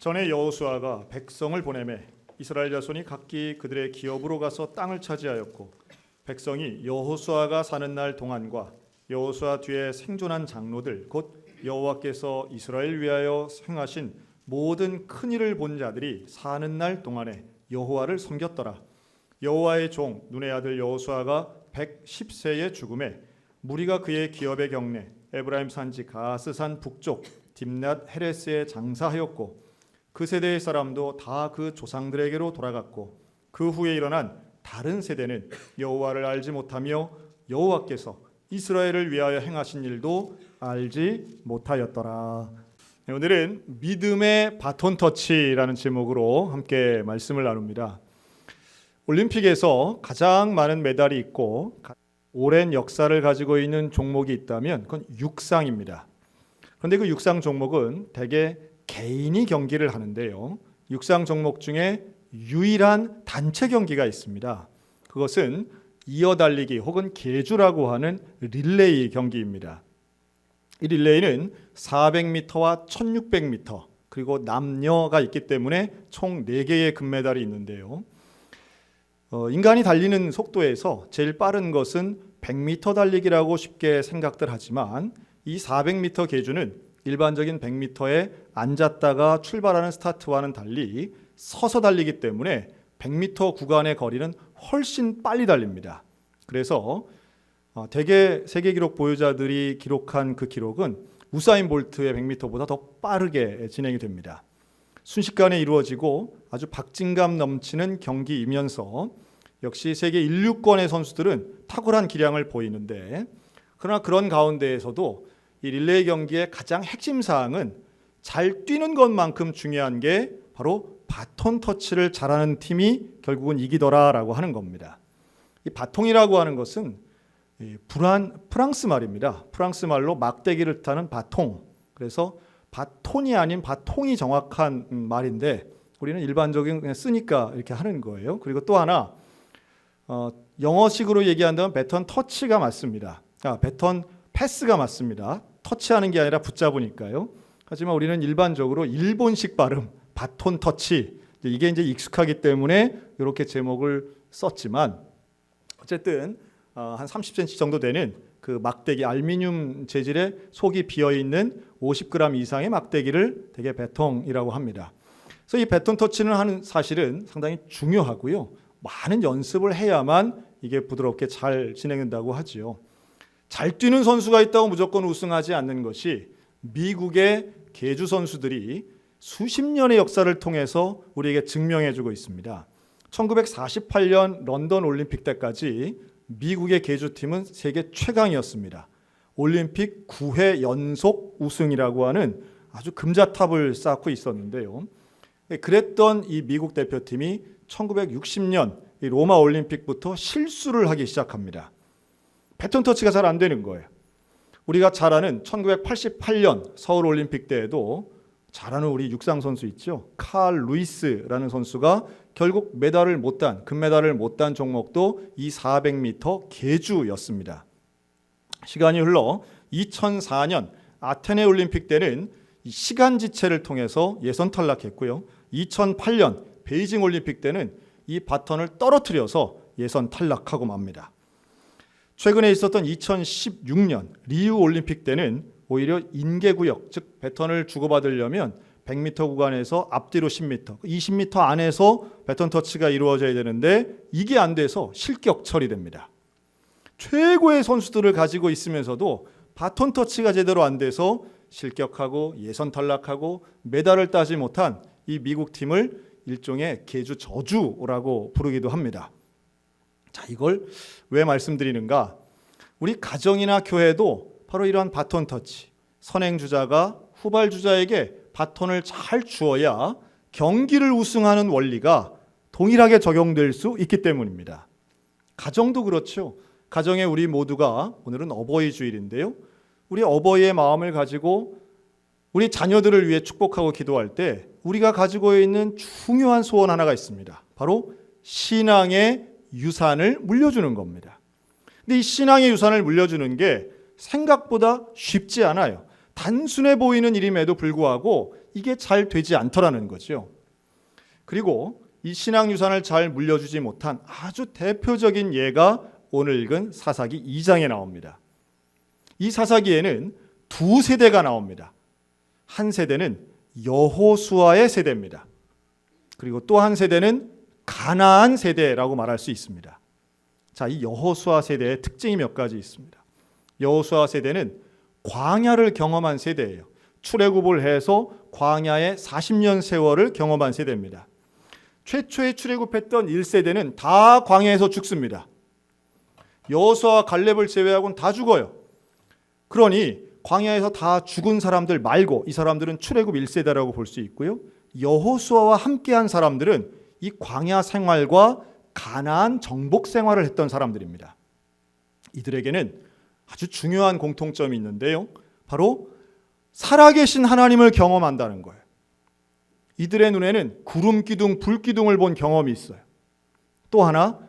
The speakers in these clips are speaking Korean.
전에 여호수아가 백성을 보내매 이스라엘 자손이 각기 그들의 기업으로 가서 땅을 차지하였고 백성이 여호수아가 사는 날 동안과 여호수아 뒤에 생존한 장로들 곧 여호와께서 이스라엘 위하여 행하신 모든 큰 일을 본 자들이 사는 날 동안에 여호와를 섬겼더라. 여호와의 종 눈의 아들 여호수아가 110세에 죽음에 무리가 그의 기업에 경내 에브라임 산지 가스산 북쪽 딥낫 헤레스에 장사하였고 그 세대의 사람도 다 그 조상들에게로 돌아갔고 그 후에 일어난 다른 세대는 여호와를 알지 못하며 여호와께서 이스라엘을 위하여 행하신 일도 알지 못하였더라. 오늘은 믿음의 바톤 터치라는 제목으로 함께 말씀을 나눕니다. 올림픽에서 가장 많은 메달이 있고 오랜 역사를 가지고 있는 종목이 있다면 그건 육상입니다. 그런데 그 육상 종목은 대개 개인이 경기를 하는데요. 육상 종목 중에 유일한 단체 경기가 있습니다. 그것은 이어달리기 혹은 계주라고 하는 릴레이 경기입니다. 이 릴레이는 400m와 1600m 그리고 남녀가 있기 때문에 총 4개의 금메달이 있는데요. 인간이 달리는 속도에서 제일 빠른 것은 100m 달리기라고 쉽게 생각들 하지만 이 400m 계주는 일반적인 100m에 앉았다가 출발하는 스타트와는 달리 서서 달리기 때문에 100m 구간의 거리는 훨씬 빨리 달립니다. 그래서 대개 세계 기록 보유자들이 기록한 그 기록은 우사인 볼트의 100m보다 더 빠르게 진행이 됩니다. 순식간에 이루어지고 아주 박진감 넘치는 경기이면서 역시 세계 1류권의 선수들은 탁월한 기량을 보이는데 그러나 그런 가운데에서도 이 릴레이 경기의 가장 핵심 사항은 잘 뛰는 것만큼 중요한 게 바로 바톤 터치를 잘하는 팀이 결국은 이기더라라고 하는 겁니다. 이 바통이라고 하는 것은 프랑스 말입니다. 프랑스 말로 막대기를 타는 바통. 그래서 바톤이 아닌 바통이 정확한 말인데 우리는 일반적인 그냥 쓰니까 이렇게 하는 거예요. 그리고 또 하나 영어식으로 얘기한다면 배턴 터치가 맞습니다. 배턴 패스가 맞습니다. 터치하는 게 아니라 붙잡으니까요. 하지만 우리는 일반적으로 일본식 발음 바톤 터치 이게 이제 익숙하기 때문에 이렇게 제목을 썼지만 어쨌든 한 30cm 정도 되는 그 막대기 알루미늄 재질의 속이 비어 있는 50g 이상의 막대기를 대개 배통이라고 합니다. 그래서 이 배톤 터치는 하는 사실은 상당히 중요하고요. 많은 연습을 해야만 이게 부드럽게 잘 진행된다고 하지요. 잘 뛰는 선수가 있다고 무조건 우승하지 않는 것이 미국의 계주 선수들이 수십 년의 역사를 통해서 우리에게 증명해주고 있습니다. 1948년 런던 올림픽 때까지 미국의 계주팀은 세계 최강이었습니다. 올림픽 9회 연속 우승이라고 하는 아주 금자탑을 쌓고 있었는데요. 그랬던 이 미국 대표팀이 1960년 로마 올림픽부터 실수를 하기 시작합니다. 배턴 터치가 잘 안 되는 거예요. 우리가 잘 아는 1988년 서울 올림픽 때에도 잘 아는 우리 육상 선수 있죠. 칼 루이스라는 선수가 결국 메달을 못 딴, 금메달을 못 딴 종목도 이 400m 계주였습니다. 시간이 흘러 2004년 아테네 올림픽 때는 시간 지체를 통해서 예선 탈락했고요. 2008년 베이징 올림픽 때는 이 바턴을 떨어뜨려서 예선 탈락하고 맙니다. 최근에 있었던 2016년 리우 올림픽 때는 오히려 인계구역, 즉 배턴을 주고받으려면 100m 구간에서 앞뒤로 10m, 20m 안에서 배턴 터치가 이루어져야 되는데 이게 안 돼서 실격 처리됩니다. 최고의 선수들을 가지고 있으면서도 바톤 터치가 제대로 안 돼서 실격하고 예선 탈락하고 메달을 따지 못한 이 미국 팀을 일종의 계주 저주라고 부르기도 합니다. 자, 이걸 왜 말씀드리는가? 우리 가정이나 교회도 바로 이러한 바톤 터치, 선행주자가 후발주자에게 바톤을 잘 주어야 경기를 우승하는 원리가 동일하게 적용될 수 있기 때문입니다. 가정도 그렇죠. 가정에 우리 모두가 오늘은 어버이 주일인데요. 우리 어버이의 마음을 가지고 우리 자녀들을 위해 축복하고 기도할 때 우리가 가지고 있는 중요한 소원 하나가 있습니다. 바로 신앙의 유산을 물려주는 겁니다. 근데 이 신앙의 유산을 물려주는 게 생각보다 쉽지 않아요. 단순해 보이는 일임에도 불구하고 이게 잘 되지 않더라는 거죠. 그리고 이 신앙유산을 잘 물려주지 못한 아주 대표적인 예가 오늘 읽은 사사기 2장에 나옵니다. 이 사사기에는 두 세대가 나옵니다. 한 세대는 여호수아의 세대입니다. 그리고 또 한 세대는 가나안 세대라고 말할 수 있습니다. 자, 이 여호수아 세대의 특징이 몇 가지 있습니다. 여호수아 세대는 광야를 경험한 세대예요. 출애굽을 해서 광야의 40년 세월을 경험한 세대입니다. 최초에 출애굽했던 1세대는 다 광야에서 죽습니다. 여호수아와 갈렙을 제외하고는 다 죽어요. 그러니 광야에서 다 죽은 사람들 말고 이 사람들은 출애굽 1세대라고 볼 수 있고요. 여호수아와 함께한 사람들은 이 광야 생활과 가나안 정복 생활을 했던 사람들입니다. 이들에게는 아주 중요한 공통점이 있는데요. 바로 살아계신 하나님을 경험한다는 거예요. 이들의 눈에는 구름 기둥, 불 기둥을 본 경험이 있어요. 또 하나,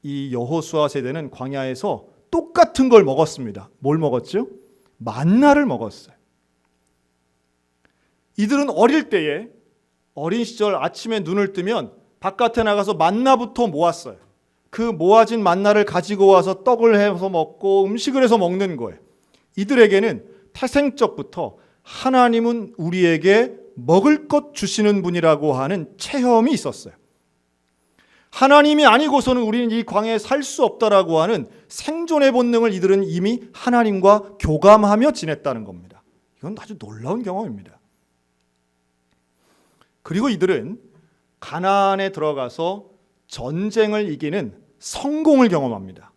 이 여호수아 세대는 광야에서 똑같은 걸 먹었습니다. 뭘 먹었죠? 만나를 먹었어요. 이들은 어릴 때에 어린 시절 아침에 눈을 뜨면 바깥에 나가서 만나부터 모았어요. 그 모아진 만나를 가지고 와서 떡을 해서 먹고 음식을 해서 먹는 거예요. 이들에게는 태생적부터 하나님은 우리에게 먹을 것 주시는 분이라고 하는 체험이 있었어요. 하나님이 아니고서는 우리는 이 광야에 살 수 없다라고 하는 생존의 본능을 이들은 이미 하나님과 교감하며 지냈다는 겁니다. 이건 아주 놀라운 경험입니다. 그리고 이들은 가나안에 들어가서 전쟁을 이기는 성공을 경험합니다.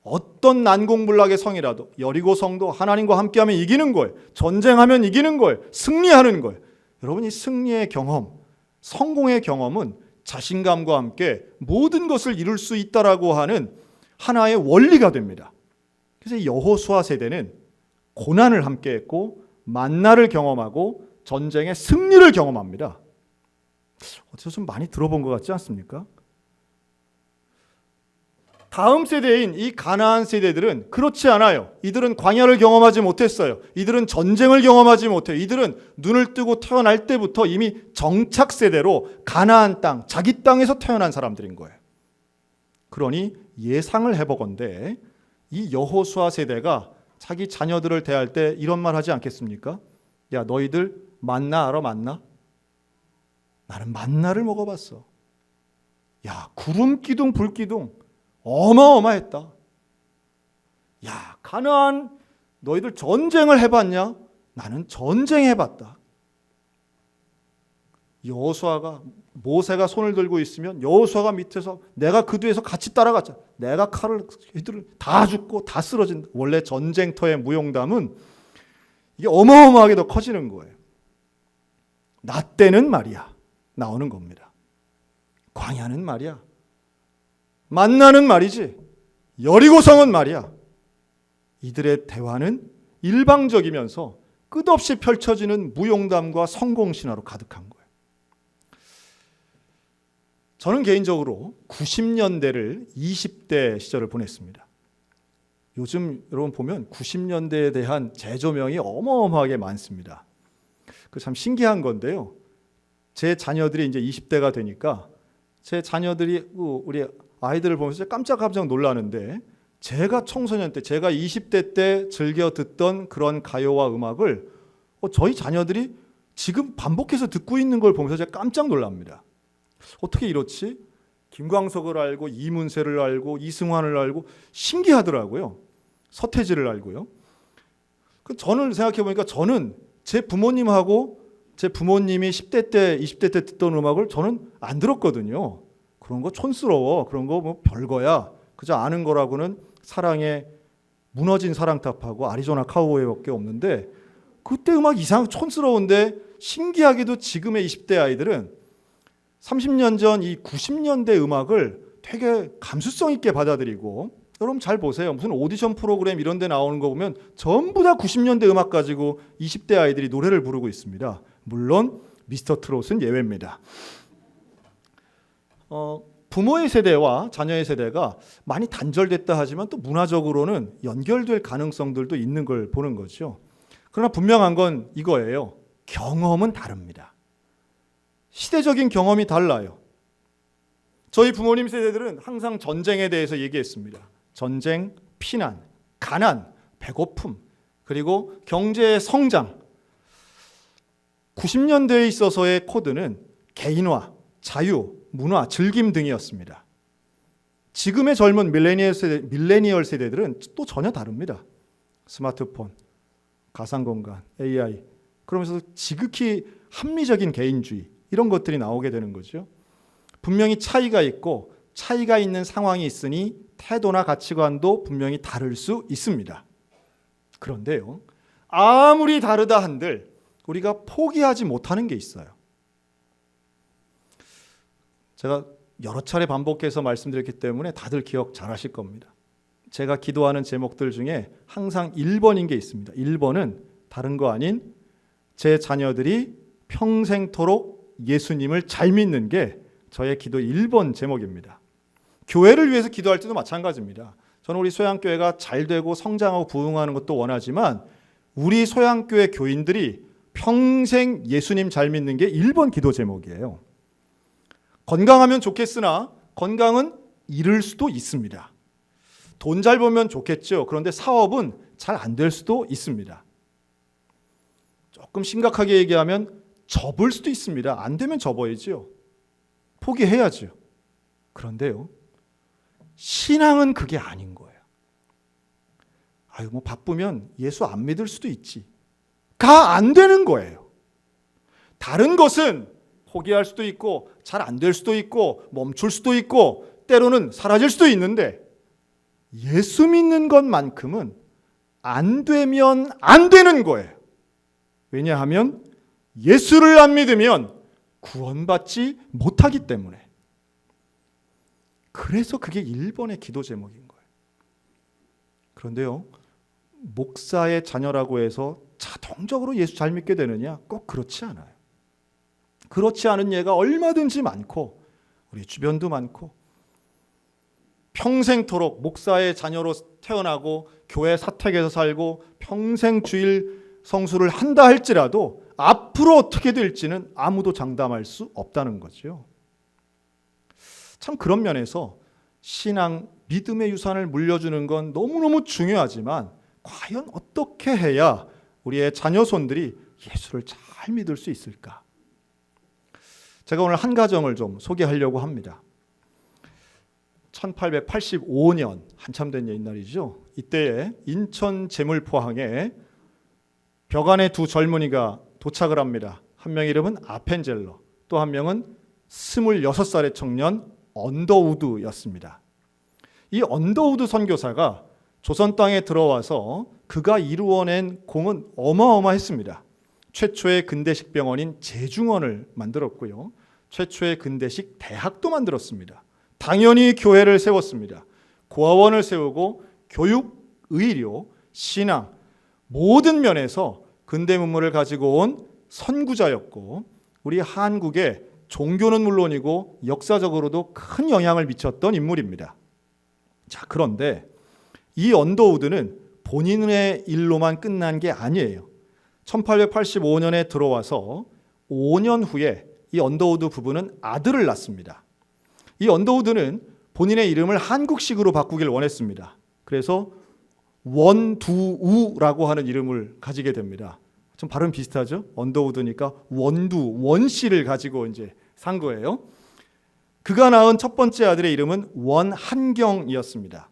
어떤 난공불락의 성이라도 여리고 성도 하나님과 함께하면 이기는 거예요. 전쟁하면 이기는 거예요. 승리하는 거예요. 여러분, 이 승리의 경험, 성공의 경험은 자신감과 함께 모든 것을 이룰 수 있다라고 하는 하나의 원리가 됩니다. 그래서 이 여호수아 세대는 고난을 함께 했고 만나를 경험하고 전쟁의 승리를 경험합니다. 어디서 좀 많이 들어본 것 같지 않습니까? 다음 세대인 이 가나안 세대들은 그렇지 않아요. 이들은 광야를 경험하지 못했어요. 이들은 전쟁을 경험하지 못해요. 이들은 눈을 뜨고 태어날 때부터 이미 정착 세대로 가나안 땅, 자기 땅에서 태어난 사람들인 거예요. 그러니 예상을 해보건대 이 여호수아 세대가 자기 자녀들을 대할 때 이런 말 하지 않겠습니까? 야, 너희들 만나 알아? 만나? 나는 만나를 먹어봤어. 야, 구름 기둥, 불 기둥 어마어마했다. 야, 가나안 너희들 전쟁을 해봤냐? 나는 전쟁해봤다. 여호수아가 모세가 손을 들고 있으면 여호수아가 밑에서 내가 그 뒤에서 같이 따라갔자. 내가 칼을 이들을 다 죽고 다 쓰러진다. 원래 전쟁터의 무용담은 이게 어마어마하게 더 커지는 거예요. 나 때는 말이야 나오는 겁니다. 광야는 말이야. 만나는 말이지. 여리고성은 말이야. 이들의 대화는 일방적이면서 끝없이 펼쳐지는 무용담과 성공신화로 가득한 거예요. 저는 개인적으로 90년대를 20대 시절을 보냈습니다. 요즘 여러분 보면 90년대에 대한 재조명이 어마어마하게 많습니다. 그 참 신기한 건데요. 제 자녀들이 이제 20대가 되니까 제 자녀들이 우리 아이들을 보면서 깜짝깜짝 놀라는데 제가 청소년 때, 제가 20대 때 즐겨 듣던 그런 가요와 음악을 저희 자녀들이 지금 반복해서 듣고 있는 걸 보면서 제가 깜짝 놀랍니다. 어떻게 이렇지? 김광석을 알고 이문세를 알고 이승환을 알고 신기하더라고요. 서태지를 알고요. 저는 생각해 보니까 저는 제 부모님하고 제 부모님이 10대 때, 20대 때 듣던 음악을 저는 안 들었거든요. 그런 거 촌스러워. 그런 거 뭐 별거야. 그저 아는 거라고는 사랑의 무너진 사랑탑하고 아리조나 카우보이밖에 없는데 그때 음악 이상 촌스러운데 신기하게도 지금의 20대 아이들은 30년 전 이 90년대 음악을 되게 감수성 있게 받아들이고 여러분 잘 보세요. 무슨 오디션 프로그램 이런 데 나오는 거 보면 전부 다 90년대 음악 가지고 20대 아이들이 노래를 부르고 있습니다. 물론 미스터 트롯은 예외입니다. 부모의 세대와 자녀의 세대가 많이 단절됐다 하지만 또 문화적으로는 연결될 가능성들도 있는 걸 보는 거죠. 그러나 분명한 건 이거예요. 경험은 다릅니다. 시대적인 경험이 달라요. 저희 부모님 세대들은 항상 전쟁에 대해서 얘기했습니다. 전쟁, 피난, 가난, 배고픔, 그리고 경제의 성장. 90년대에 있어서의 코드는 개인화, 자유, 문화, 즐김 등이었습니다. 지금의 젊은 밀레니얼 세대들은 또 전혀 다릅니다. 스마트폰, 가상공간, AI, 그러면서 지극히 합리적인 개인주의, 이런 것들이 나오게 되는 거죠. 분명히 차이가 있고 차이가 있는 상황이 있으니 태도나 가치관도 분명히 다를 수 있습니다. 그런데요, 아무리 다르다 한들 우리가 포기하지 못하는 게 있어요. 제가 여러 차례 반복해서 말씀드렸기 때문에 다들 기억 잘 하실 겁니다. 제가 기도하는 제목들 중에 항상 1번인 게 있습니다. 1번은 다른 거 아닌 제 자녀들이 평생토록 예수님을 잘 믿는 게 저의 기도 1번 제목입니다. 교회를 위해서 기도할 때도 마찬가지입니다. 저는 우리 소양교회가 잘 되고 성장하고 부흥하는 것도 원하지만 우리 소양교회 교인들이 평생 예수님 잘 믿는 게 1번 기도 제목이에요. 건강하면 좋겠으나 건강은 잃을 수도 있습니다. 돈 잘 벌면 좋겠죠. 그런데 사업은 잘 안 될 수도 있습니다. 조금 심각하게 얘기하면 접을 수도 있습니다. 안 되면 접어야죠. 포기해야죠. 그런데요, 신앙은 그게 아닌 거예요. 뭐 바쁘면 예수 안 믿을 수도 있지. 가 안 되는 거예요. 다른 것은 포기할 수도 있고 잘 안 될 수도 있고 멈출 수도 있고 때로는 사라질 수도 있는데 예수 믿는 것만큼은 안 되면 안 되는 거예요. 왜냐하면 예수를 안 믿으면 구원받지 못하기 때문에. 그래서 그게 1번의 기도 제목인 거예요. 그런데요, 목사의 자녀라고 해서 자동적으로 예수 잘 믿게 되느냐? 꼭 그렇지 않아요. 그렇지 않은 예가 얼마든지 많고 우리 주변도 많고 평생토록 목사의 자녀로 태어나고 교회 사택에서 살고 평생 주일 성수를 한다 할지라도 앞으로 어떻게 될지는 아무도 장담할 수 없다는 거죠. 참 그런 면에서 신앙, 믿음의 유산을 물려주는 건 너무너무 중요하지만 과연 어떻게 해야 우리의 자녀손들이 예수를 잘 믿을 수 있을까? 제가 오늘 한 가정을 좀 소개하려고 합니다. 1885년, 한참 된 옛날이죠. 이때에 인천 제물포항에 벽안에 두 젊은이가 도착을 합니다. 한 명 이름은 아펜젤러, 또 한 명은 26살의 청년 언더우드였습니다. 이 언더우드 선교사가 조선 땅에 들어와서 그가 이루어낸 공은 어마어마했습니다. 최초의 근대식 병원인 제중원을 만들었고요. 최초의 근대식 대학도 만들었습니다. 당연히 교회를 세웠습니다. 고아원을 세우고 교육, 의료, 신앙 모든 면에서 근대 문물을 가지고 온 선구자였고 우리 한국의 종교는 물론이고 역사적으로도 큰 영향을 미쳤던 인물입니다. 자, 그런데 이 언더우드는 본인의 일로만 끝난 게 아니에요. 1885년에 들어와서 5년 후에 이 언더우드 부부는 아들을 낳습니다. 이 언더우드는 본인의 이름을 한국식으로 바꾸길 원했습니다. 그래서 원두우라고 하는 이름을 가지게 됩니다. 좀 발음 비슷하죠? 언더우드니까 원씨를 가지고 이제 산 거예요. 그가 낳은 첫 번째 아들의 이름은 원한경이었습니다.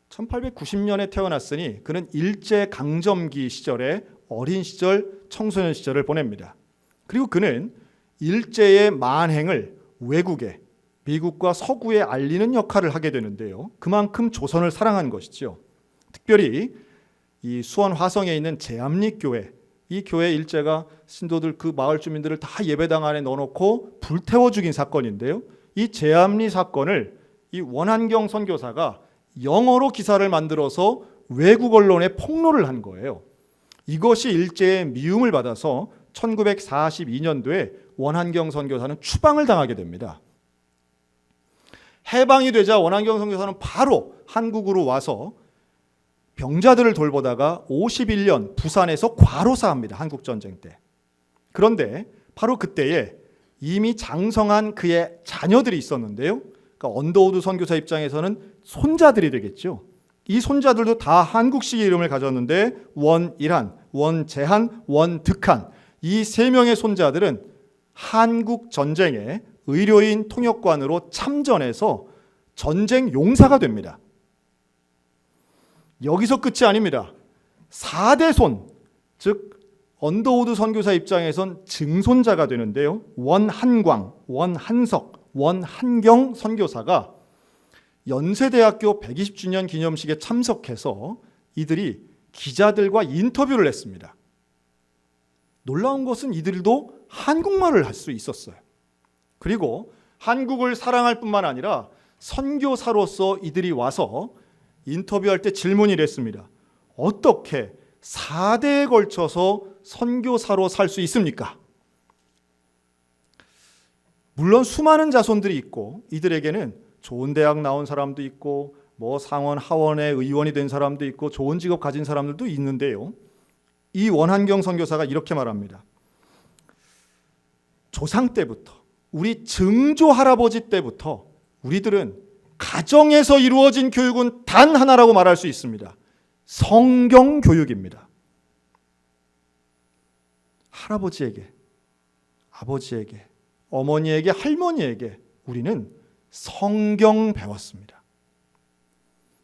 1890년에 태어났으니 그는 일제 강점기 시절에 어린 시절, 청소년 시절을 보냅니다. 그리고 그는 일제의 만행을 외국에, 미국과 서구에 알리는 역할을 하게 되는데요. 그만큼 조선을 사랑한 것이죠. 특별히 이 수원 화성에 있는 제암리교회, 이 교회 일제가 신도들 그 마을 주민들을 다 예배당 안에 넣어놓고 불태워 죽인 사건인데요. 이 제암리 사건을 이 원한경 선교사가 영어로 기사를 만들어서 외국 언론에 폭로를 한 거예요. 이것이 일제의 미움을 받아서 1942년도에 원한경 선교사는 추방을 당하게 됩니다. 해방이 되자 원한경 선교사는 바로 한국으로 와서 병자들을 돌보다가 51년 부산에서 과로사합니다. 한국전쟁 때. 그런데 바로 그때에 이미 장성한 그의 자녀들이 있었는데요. 그러니까 언더우드 선교사 입장에서는 손자들이 되겠죠. 이 손자들도 다 한국식 이름을 가졌는데 원일한, 원재한, 원득한 이 세 명의 손자들은 한국 전쟁에 의료인 통역관으로 참전해서 전쟁 용사가 됩니다. 여기서 끝이 아닙니다. 4대 손, 즉 언더우드 선교사 입장에선 증손자가 되는데요. 원한광, 원한석, 원한경 선교사가 연세대학교 120주년 기념식에 참석해서 이들이 기자들과 인터뷰를 했습니다. 놀라운 것은 이들도 한국말을 할 수 있었어요. 그리고 한국을 사랑할 뿐만 아니라 선교사로서 이들이 와서 인터뷰할 때 질문이 이랬습니다. 어떻게 4대에 걸쳐서 선교사로 살 수 있습니까? 물론 수많은 자손들이 있고 이들에게는 좋은 대학 나온 사람도 있고 뭐 상원 하원의 의원이 된 사람도 있고 좋은 직업 가진 사람들도 있는데요. 이 원한경 선교사가 이렇게 말합니다. 조상 때부터 우리 증조 할아버지 때부터 우리들은 가정에서 이루어진 교육은 단 하나라고 말할 수 있습니다. 성경 교육입니다. 할아버지에게, 아버지에게, 어머니에게, 할머니에게 우리는 성경 배웠습니다.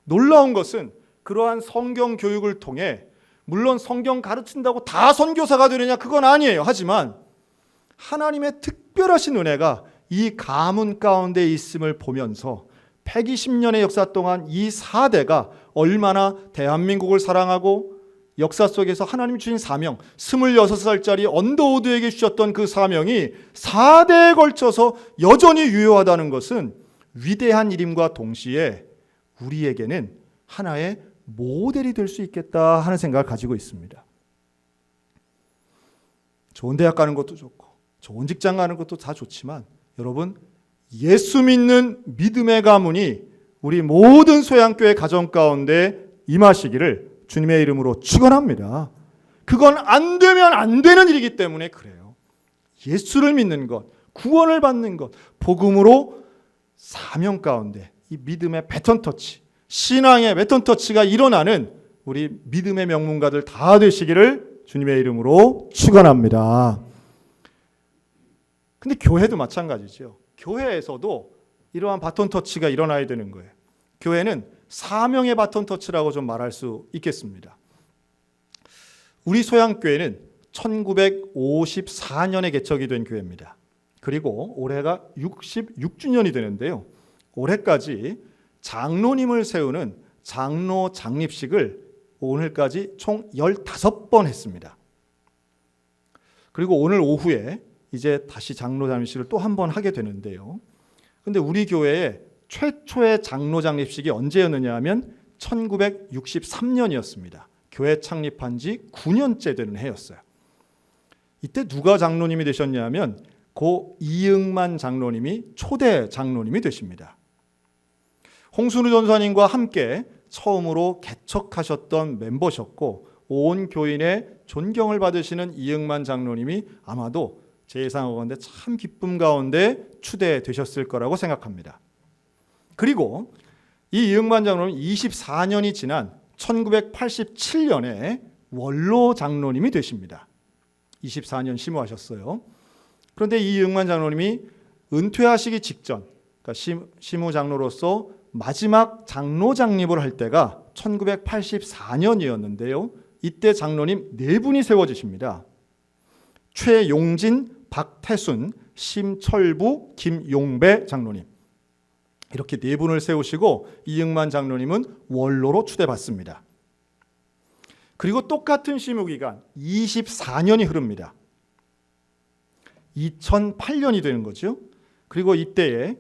놀라운 것은 그러한 성경 교육을 통해 물론 성경 가르친다고 다 선교사가 되느냐 그건 아니에요. 하지만 하나님의 특별하신 은혜가 이 가문 가운데 있음을 보면서 120년의 역사 동안 이 4대가 얼마나 대한민국을 사랑하고 역사 속에서 하나님 주신 사명, 26살짜리 언더우드에게 주셨던 그 사명이 4대에 걸쳐서 여전히 유효하다는 것은 위대한 일임과 동시에 우리에게는 하나의 모델이 될 수 있겠다 하는 생각을 가지고 있습니다. 좋은 대학 가는 것도 좋고 좋은 직장 가는 것도 다 좋지만 여러분, 예수 믿는 믿음의 가문이 우리 모든 소양교회 가정 가운데 임하시기를 주님의 이름으로 축원합니다. 그건 안 되면 안 되는 일이기 때문에 그래요. 예수를 믿는 것, 구원을 받는 것, 복음으로 사명 가운데 이 믿음의 배턴 터치, 신앙의 배턴 터치가 일어나는 우리 믿음의 명문가들 다 되시기를 주님의 이름으로 축원합니다. 근데 교회도 마찬가지죠. 교회에서도 이러한 바톤 터치가 일어나야 되는 거예요. 교회는 사명의 바톤 터치라고 좀 말할 수 있겠습니다. 우리 소양교회는 1954년에 개척이 된 교회입니다. 그리고 올해가 66주년이 되는데요. 올해까지 장로님을 세우는 장로 장립식을 오늘까지 총 15번 했습니다. 그리고 오늘 오후에 이제 다시 장로 장립식을 또 한 번 하게 되는데요. 근데 우리 교회의 최초의 장로 장립식이 언제였느냐 하면 1963년이었습니다. 교회 창립한 지 9년째 되는 해였어요. 이때 누가 장로님이 되셨냐면 고 이응만 장로님이 초대 장로님이 되십니다. 홍순우 전사님과 함께 처음으로 개척하셨던 멤버셨고 온 교인의 존경을 받으시는 이응만 장로님이 아마도 제 예상하건대 참 기쁨 가운데 추대되셨을 거라고 생각합니다. 그리고 이 이응만 장로는 24년이 지난 1987년에 원로 장로님이 되십니다. 24년 심우하셨어요. 그런데 이 이응만 장로님이 은퇴하시기 직전, 그러니까 심우 장로로서 마지막 장로 장립을 할 때가 1984년이었는데요. 이때 장로님 4분이 세워지십니다. 최용진, 박태순, 심철부, 김용배 장로님. 이렇게 4분을 세우시고 이응만 장로님은 원로로 추대받습니다. 그리고 똑같은 심우기간 24년이 흐릅니다. 2008년이 되는 거죠. 그리고 이때에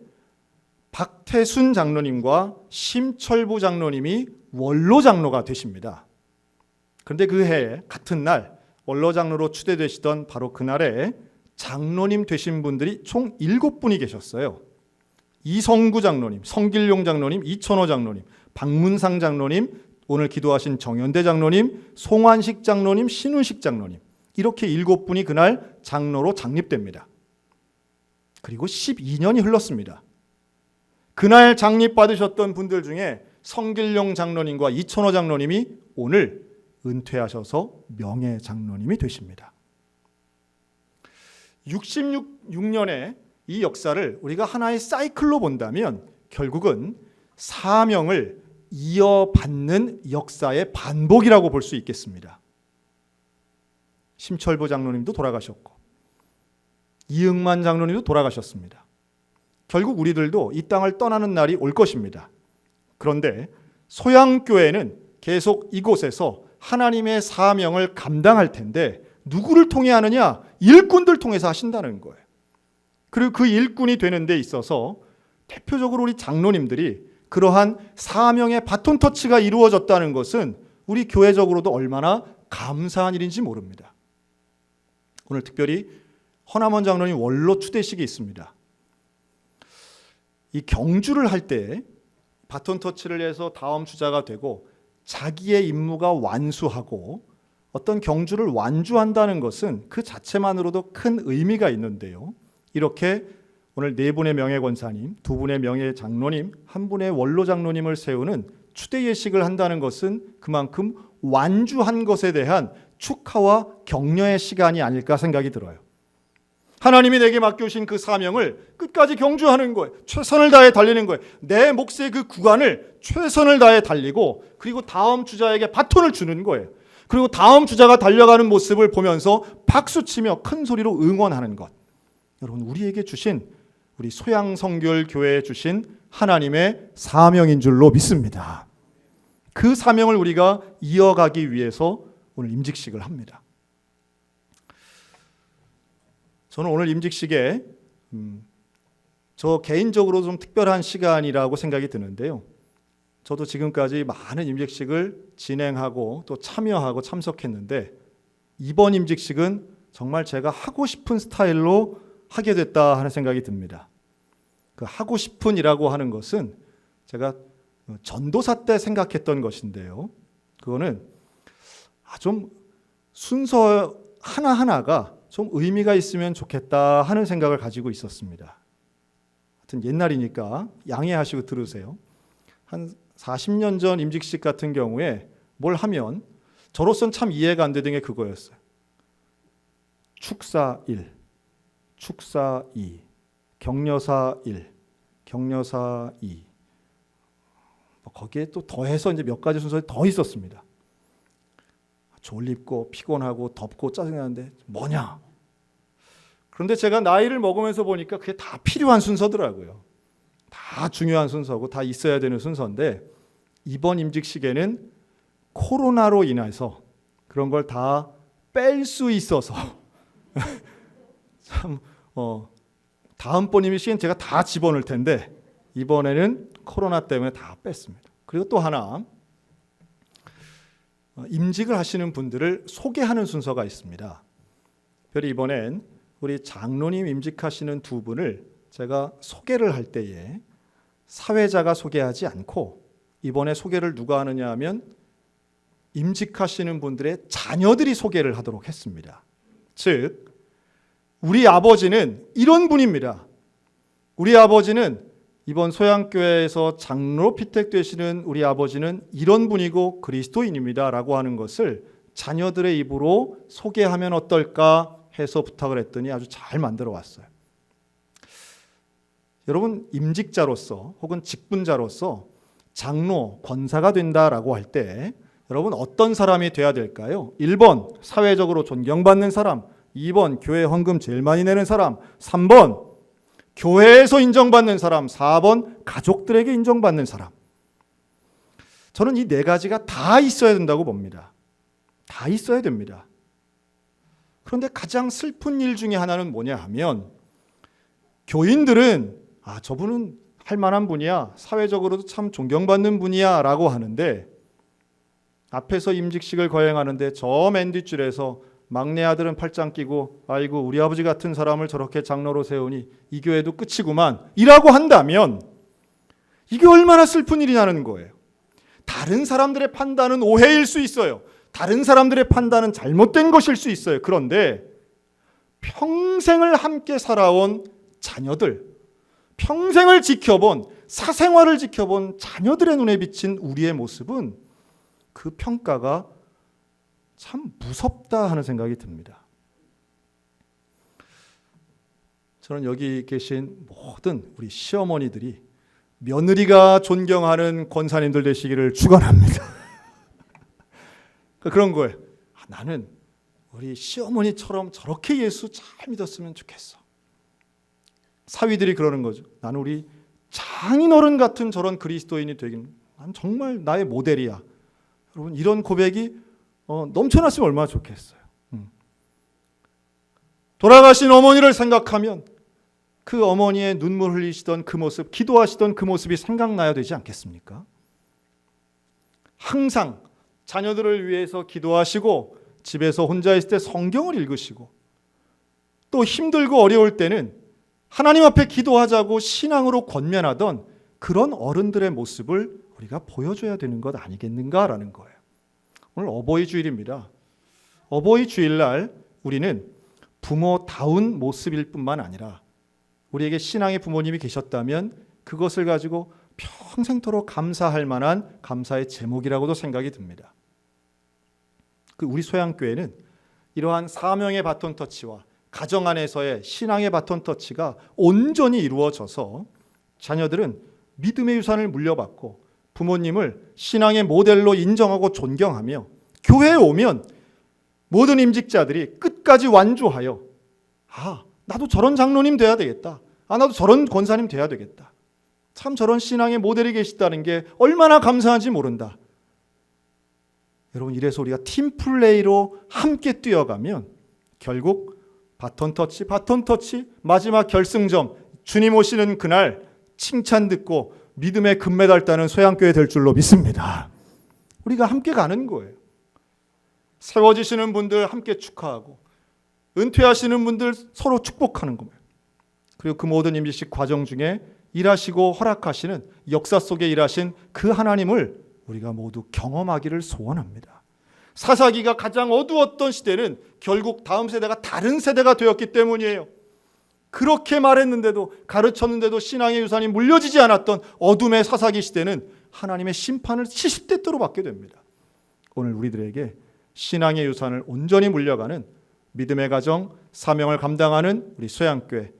박태순 장로님과 심철부 장로님이 원로 장로가 되십니다. 그런데 그 해에 같은 날 원로 장로로 추대되시던 바로 그날에 장로님 되신 분들이 총 7분이 계셨어요. 이성구 장로님, 성길용 장로님, 이천호 장로님, 박문상 장로님, 오늘 기도하신 정현대 장로님, 송환식 장로님, 신훈식 장로님, 이렇게 7분이 그날 장로로 장립됩니다. 그리고 12년이 흘렀습니다. 그날 장립받으셨던 분들 중에 성길용 장로님과 이천호 장로님이 오늘 은퇴하셔서 명예 장로님이 되십니다. 66년의 이 역사를 우리가 하나의 사이클로 본다면 결국은 사명을 이어받는 역사의 반복이라고 볼 수 있겠습니다. 심철보 장로님도 돌아가셨고 이응만 장로님도 돌아가셨습니다. 결국 우리들도 이 땅을 떠나는 날이 올 것입니다. 그런데 소양교회는 계속 이곳에서 하나님의 사명을 감당할 텐데 누구를 통해 하느냐? 일꾼들 통해서 하신다는 거예요. 그리고 그 일꾼이 되는 데 있어서 대표적으로 우리 장로님들이 그러한 사명의 바톤 터치가 이루어졌다는 것은 우리 교회적으로도 얼마나 감사한 일인지 모릅니다. 오늘 특별히 허남원 장로님 원로 추대식이 있습니다. 이 경주를 할 때 바톤 터치를 해서 다음 주자가 되고 자기의 임무가 완수하고 어떤 경주를 완주한다는 것은 그 자체만으로도 큰 의미가 있는데요. 이렇게 오늘 4분의 명예 권사님, 2분의 명예 장로님, 1분의 원로 장로님을 세우는 추대 예식을 한다는 것은 그만큼 완주한 것에 대한 축하와 격려의 시간이 아닐까 생각이 들어요. 하나님이 내게 맡겨주신 그 사명을 끝까지 경주하는 거예요. 최선을 다해 달리는 거예요. 내 몫의 그 구간을 최선을 다해 달리고 그리고 다음 주자에게 바톤을 주는 거예요. 그리고 다음 주자가 달려가는 모습을 보면서 박수치며 큰 소리로 응원하는 것. 여러분, 우리에게 주신, 우리 소양성결교회에 주신 하나님의 사명인 줄로 믿습니다. 그 사명을 우리가 이어가기 위해서 오늘 임직식을 합니다. 저는 오늘 임직식에 저 개인적으로 좀 특별한 시간이라고 생각이 드는데요. 저도 지금까지 많은 임직식을 진행하고 또 참여하고 참석했는데 이번 임직식은 정말 제가 하고 싶은 스타일로 하게 됐다 하는 생각이 듭니다. 그 하고 싶은이라고 하는 것은 제가 전도사 때 생각했던 것인데요. 그거는 좀 순서 하나하나가 좀 의미가 있으면 좋겠다 하는 생각을 가지고 있었습니다. 하여튼 옛날이니까 양해하시고 들으세요. 한 40년 전 임직식 같은 경우에 뭘 하면 저로서는 참 이해가 안 되던 게 그거였어요. 축사 1, 축사 2, 격려사 1, 격려사 2. 거기에 또 더해서 이제 몇 가지 순서가 더 있었습니다. 졸립고 피곤하고 덥고 짜증나는데 뭐냐? 그런데 제가 나이를 먹으면서 보니까 그게 다 필요한 순서더라고요. 다 중요한 순서고 다 있어야 되는 순서인데 이번 임직식에는 코로나로 인해서 그런 걸 다 뺄 수 있어서 참 다음번 임직식엔 제가 다 집어넣을 텐데 이번에는 코로나 때문에 다 뺐습니다. 그리고 또 하나 임직을 하시는 분들을 소개하는 순서가 있습니다. 특별히 이번엔 우리 장로님 임직하시는 2분을 제가 소개를 할 때에 사회자가 소개하지 않고 이번에 소개를 누가 하느냐 하면 임직하시는 분들의 자녀들이 소개를 하도록 했습니다. 즉 우리 아버지는 이런 분입니다. 우리 아버지는 이번 소양교회에서 장로 피택되시는 우리 아버지는 이런 분이고 그리스도인입니다 라고 하는 것을 자녀들의 입으로 소개하면 어떨까 해서 부탁을 했더니 아주 잘 만들어 왔어요. 여러분, 임직자로서 혹은 직분자로서 장로, 권사가 된다라고 할 때 여러분 어떤 사람이 돼야 될까요? 1번 사회적으로 존경받는 사람, 2번 교회 헌금 제일 많이 내는 사람, 3번 교회에서 인정받는 사람, 4번 가족들에게 인정받는 사람. 저는 이 4가지가 다 있어야 된다고 봅니다. 다 있어야 됩니다. 그런데 가장 슬픈 일 중에 하나는 뭐냐 하면 교인들은 저분은 할 만한 분이야, 사회적으로도 참 존경받는 분이야 라고 하는데 앞에서 임직식을 거행하는데 저 맨 뒷줄에서 막내 아들은 팔짱 끼고 아이고 우리 아버지 같은 사람을 저렇게 장로로 세우니 이 교회도 끝이구만 이라고 한다면 이게 얼마나 슬픈 일이냐는 거예요. 다른 사람들의 판단은 오해일 수 있어요. 다른 사람들의 판단은 잘못된 것일 수 있어요. 그런데 평생을 함께 살아온 자녀들, 평생을 지켜본, 사생활을 지켜본 자녀들의 눈에 비친 우리의 모습은 그 평가가 참 무섭다 하는 생각이 듭니다. 저는 여기 계신 모든 우리 시어머니들이 며느리가 존경하는 권사님들 되시기를 축원합니다. 그런 거예요. 나는 우리 시어머니처럼 저렇게 예수 잘 믿었으면 좋겠어. 사위들이 그러는 거죠. 나는 우리 장인어른 같은 저런 그리스도인이 되긴, 난 정말 나의 모델이야. 여러분, 이런 고백이 넘쳐났으면 얼마나 좋겠어요. 돌아가신 어머니를 생각하면 그 어머니의 눈물 흘리시던 그 모습, 기도하시던 그 모습이 생각나야 되지 않겠습니까? 항상 자녀들을 위해서 기도하시고 집에서 혼자 있을 때 성경을 읽으시고 또 힘들고 어려울 때는 하나님 앞에 기도하자고 신앙으로 권면하던 그런 어른들의 모습을 우리가 보여줘야 되는 것 아니겠는가라는 거예요. 오늘 어버이 주일입니다. 어버이 주일날 우리는 부모다운 모습일 뿐만 아니라 우리에게 신앙의 부모님이 계셨다면 그것을 가지고 평생토록 감사할 만한 감사의 제목이라고도 생각이 듭니다. 우리 소양교회는 이러한 사명의 바톤 터치와 가정 안에서의 신앙의 바톤 터치가 온전히 이루어져서 자녀들은 믿음의 유산을 물려받고 부모님을 신앙의 모델로 인정하고 존경하며 교회에 오면 모든 임직자들이 끝까지 완주하여 나도 저런 장로님 돼야 되겠다. 나도 저런 권사님 돼야 되겠다. 참 저런 신앙의 모델이 계시다는 게 얼마나 감사한지 모른다. 여러분, 이래서 우리가 팀플레이로 함께 뛰어가면 결국 바톤 터치, 마지막 결승점, 주님 오시는 그날 칭찬 듣고 믿음의 금메달 따는 소양교회 될 줄로 믿습니다. 우리가 함께 가는 거예요. 세워지시는 분들 함께 축하하고 은퇴하시는 분들 서로 축복하는 겁니다. 그리고 그 모든 임시식 과정 중에 일하시고 허락하시는 역사 속에 일하신 그 하나님을 우리가 모두 경험하기를 소원합니다. 사사기가 가장 어두웠던 시대는 결국 다음 세대가 다른 세대가 되었기 때문이에요. 그렇게 말했는데도 가르쳤는데도 신앙의 유산이 물려지지 않았던 어둠의 사사기 시대는 하나님의 심판을 70대 때로 받게 됩니다. 오늘 우리들에게 신앙의 유산을 온전히 물려가는 믿음의 가정, 사명을 감당하는 우리 소양교회,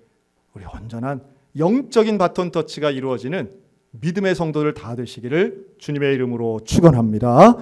우리 온전한 영적인 바톤 터치가 이루어지는 믿음의 성도들 다 되시기를 주님의 이름으로 축원합니다.